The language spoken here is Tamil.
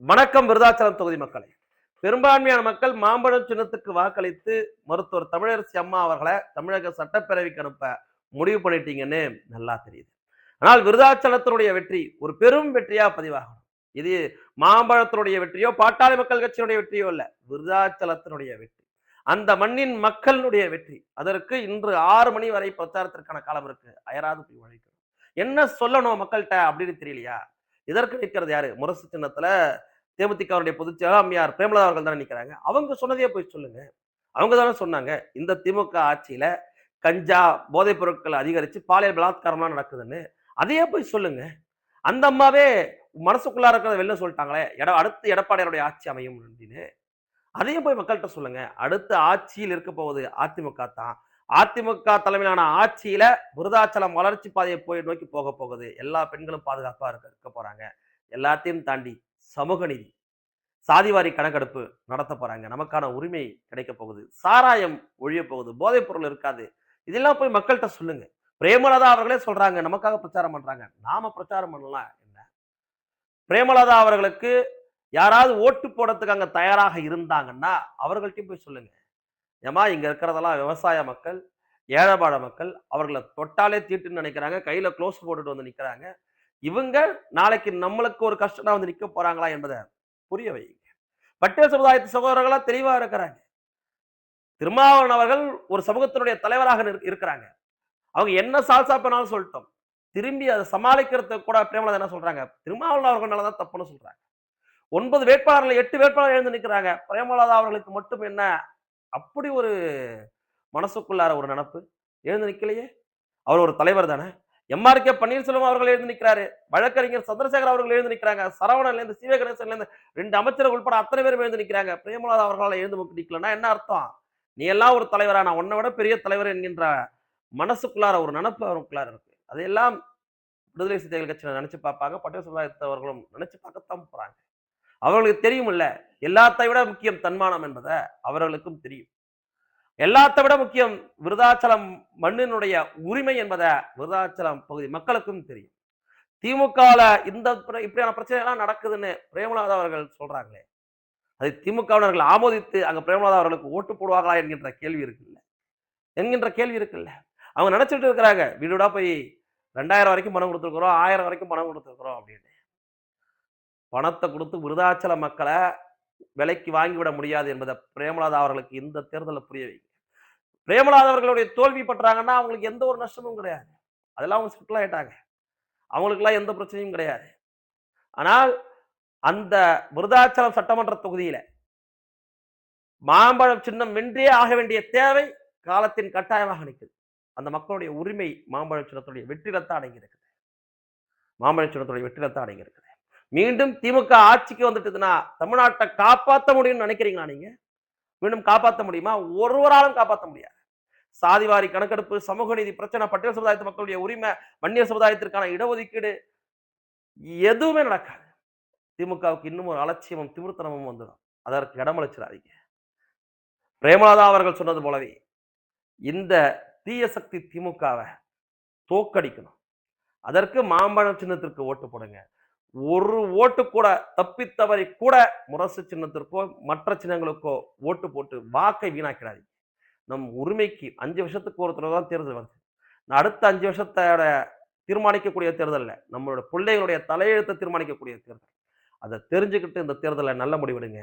வணக்கம் விருதாச்சலம் தொகுதி மக்களே. பெரும்பான்மையான மக்கள் மாம்பழம் சின்னத்துக்கு வாக்களித்து மருத்துவர் தமிழரசி அம்மா அவர்களை தமிழக சட்டப்பேரவைக்கு அனுப்ப முடிவு பண்ணிட்டீங்கன்னு நல்லா தெரியுது. ஆனால் விருதாச்சலத்தினுடைய வெற்றி ஒரு பெரும் வெற்றியா பதிவாகும். இது மாம்பழத்தினுடைய வெற்றியோ பாட்டாளி மக்கள் கட்சியினுடைய வெற்றியோ இல்ல, விருதாச்சலத்தினுடைய வெற்றி, அந்த மண்ணின் மக்களுடைய வெற்றி. அதற்கு இன்று 6 மணி வரை பிரச்சாரத்திற்கான காலம் இருக்கு. அயராது போய் உழைக்கணும். என்ன சொல்லணும் மக்கள்கிட்ட அப்படின்னு தெரியலையா? இதற்கு நிற்கிறது யாரு? முரசு சின்னத்துல தேமுதிகவுடைய பொதுச் செயலாளர் அம்மையார் பிரேமலதா அவர்கள் தானே நிற்கிறாங்க. அவங்க சொன்னதையே போய் சொல்லுங்க. அவங்க தானே சொன்னாங்க இந்த திமுக ஆட்சியில கஞ்சா போதைப் பொருட்கள் அதிகரிச்சு பாலியல் பலாத்காரம்லாம் நடக்குதுன்னு. அதையே போய் சொல்லுங்க. அந்த அம்மாவே மனசுக்குள்ளா இருக்கிறத வெளில சொல்லிட்டாங்களே, அடுத்து எடப்பாடியாருடைய ஆட்சி அமையும் அப்படின்னு. அதையும் போய் மக்கள்கிட்ட சொல்லுங்க. அடுத்த ஆட்சியில் இருக்க போவது அதிமுக தான். அதிமுக தலைமையிலான ஆட்சியில விருதாச்சலம் வளர்ச்சி பாதையை போய் நோக்கி போக போகுது. எல்லா பெண்களும் பாதுகாப்பா இருக்க போறாங்க. எல்லாத்தையும் தாண்டி சமூக நீதி, சாதிவாரி கணக்கெடுப்பு நடத்த போறாங்க. நமக்கான உரிமை கிடைக்க போகுது. சாராயம் ஒழிய போகுது. போதைப் பொருள் இருக்காது. இதெல்லாம் போய் மக்கள்கிட்ட சொல்லுங்க. பிரேமலதா அவர்களே சொல்றாங்க, நமக்காக பிரச்சாரம் பண்றாங்க. நாம பிரச்சாரம் பண்ணலாம் என்ன? பிரேமலதா அவர்களுக்கு யாராவது ஓட்டு போடுறதுக்கு அங்க தயாராக இருந்தாங்கன்னா அவர்கள்ட்டையும் போய் சொல்லுங்க. ஏமா இங்க இருக்கிறதெல்லாம் விவசாய மக்கள், ஏழைபாழ மக்கள், அவர்களை தொட்டாலே தீட்டுன்னு நினைக்கிறாங்க. கையில க்ளோஸ் போட்டுட்டு வந்து நிக்கிறாங்க. இவங்க நாளைக்கு நம்மளுக்கு ஒரு கஷ்டம்னா வந்து நிக்க போறாங்களா என்பதை புரிய வைங்க. பட்டியல் சமுதாயத்து சகோதரர்களா தெளிவா இருக்கிறாங்க. திருமாவளவன் அவர்கள் ஒரு சமூகத்தினுடைய தலைவராக இருக்கிறாங்க. அவங்க என்ன சால்சா பண்ணாலும் சொல்லட்டும். திரும்பி அதை சமாளிக்கிறதுக்கு கூட பிரேமலதா என்ன சொல்றாங்க? திருமாவளவன் அவர்கள் மேலதான் தப்புன்னு சொல்றாங்க. 9 வேட்பாளர்கள் 8 வேட்பாளர் எழுந்து நிற்கிறாங்க. பிரேமலதா அவர்களுக்கு மட்டும் என்ன அப்படி ஒரு மனசுக்குள்ளார ஒரு நினப்பு? எழுந்து நிக்கலையே. அவர் ஒரு தலைவர் தானே. எம்.ஆர்.கே. பன்னீர்செல்வம் அவர்கள் எழுந்து நிற்கிறாரு. வழக்கறிஞர் சந்திரசேகர் அவர்கள் எழுந்து நிற்கிறாங்க. சரவணன்ல இருந்து சி.வே. கணேசன்ல இருந்து 2 அமைச்சர்கள் உட்பட அத்தனை பேரும் எழுந்து நிற்கிறாங்க. பிரேமலதா அவர்களால் எழுந்து நிக்கலன்னா என்ன அர்த்தம்? நீ எல்லாம் ஒரு தலைவரா? நான் உன்னை விட பெரிய தலைவர் என்கின்ற மனசுக்குள்ளார ஒரு நினப்பு அவருக்குள்ளார இருக்கு. அதையெல்லாம் விடுதலை சிறுத்தைகள் கட்சியினர் நினைச்சு பார்ப்பாங்க. பட்டியல் சமுதாயத்தவர்களும் நினைச்சு பார்க்கத்தான் போறாங்க. அவர்களுக்கு தெரியும் இல்ல, எல்லாத்தை விட முக்கியம் தன்மானம் என்பதை அவர்களுக்கும் தெரியும். எல்லாத்தை விட முக்கியம் விருதாச்சலம் மண்ணினுடைய உரிமை என்பதை விருதாச்சலம் பகுதி மக்களுக்கும் தெரியும். திமுகல இந்த இப்படியான பிரச்சனை எல்லாம் நடக்குதுன்னு பிரேமலதா அவர்கள் சொல்றாங்களே, அதை திமுகவினர்கள் ஆமோதித்து அங்க பிரேமலதா அவர்களுக்கு ஓட்டு போடுவார்களா என்கின்ற கேள்வி இருக்குல்ல. அவங்க நினைச்சிட்டு இருக்கிறாங்க, வீடுடா போய் 2000 வரைக்கும் பணம் கொடுத்துருக்கிறோம், 1000 வரைக்கும் பணம் கொடுத்துருக்கிறோம் அப்படின்னு. பணத்தை கொடுத்து விருதாச்சல மக்களை விலைக்கு வாங்கிவிட முடியாது என்பதை பிரேமலதா அவர்களுக்கு இந்த தேர்தலில் புரிய வைங்க. பிரேமலதா அவர்களுடைய தோல்வி பற்றாங்கன்னா அவங்களுக்கு எந்த ஒரு நஷ்டமும் கிடையாது. அதெல்லாம் அவங்க செட்டில் ஆயிட்டாங்க. அவங்களுக்கெல்லாம் எந்த பிரச்சனையும் கிடையாது. ஆனால் அந்த விருதாச்சலம் சட்டமன்ற தொகுதியில மாம்பழம் சின்னம் வென்றே ஆக வேண்டிய தேவை காலத்தின் கட்டாயமாக நிற்குது. அந்த மக்களுடைய உரிமை மாம்பழம் சின்னத்துடைய வெற்றிலத்தான் அடங்கியிருக்குது. மாம்பழம் சின்னத்துடைய வெற்றிலத்தான் அடங்கியிருக்குது. மீண்டும் திமுக ஆட்சிக்கு வந்துட்டுதுன்னா தமிழ்நாட்டை காப்பாற்ற முடியும்னு நினைக்கிறீங்களா? நீங்க மீண்டும் காப்பாற்ற முடியுமா? ஒருவராலும் காப்பாற்ற முடியாது. சாதிவாரி கணக்கெடுப்பு, சமூக நீதி பிரச்சனை, பட்டியல் சமுதாயத்து மக்களுடைய உரிமை, வன்னியர் சமுதாயத்திற்கான இடஒதுக்கீடு எதுவுமே நடக்காது. திமுகவுக்கு இன்னும் ஒரு அலட்சியமும் திமிர்த்தனமும் வந்துடும். அதற்கு இடமளிச்சிடாதீங்க. பிரேமலதா அவர்கள் சொன்னது போலவே இந்த தீய சக்தி திமுகவை தோக்கடிக்கணும். அதற்கு மாம்பழம் சின்னத்திற்கு ஓட்டு போடுங்க. ஒரு ஓட்டு கூட தப்பித்தவரை கூட முரசு சின்னத்திற்கோ மற்ற சின்னங்களுக்கோ ஓட்டு போட்டு வாக்கை வீணாக்கிறாதீங்க. நம் உரிமைக்கு 5 வருஷத்துக்கு ஒரு தடவை தான் தேர்தல் வருது. அடுத்த 5 வருஷத்தோட தீர்மானிக்கக்கூடிய தேர்தல் இல்ல, நம்மளோட பிள்ளைகளுடைய தலையெழுத்தை தீர்மானிக்கக்கூடிய தேர்தல். அதை தெரிஞ்சுக்கிட்டு இந்த தேர்தலை நல்ல முடிவெடுங்க.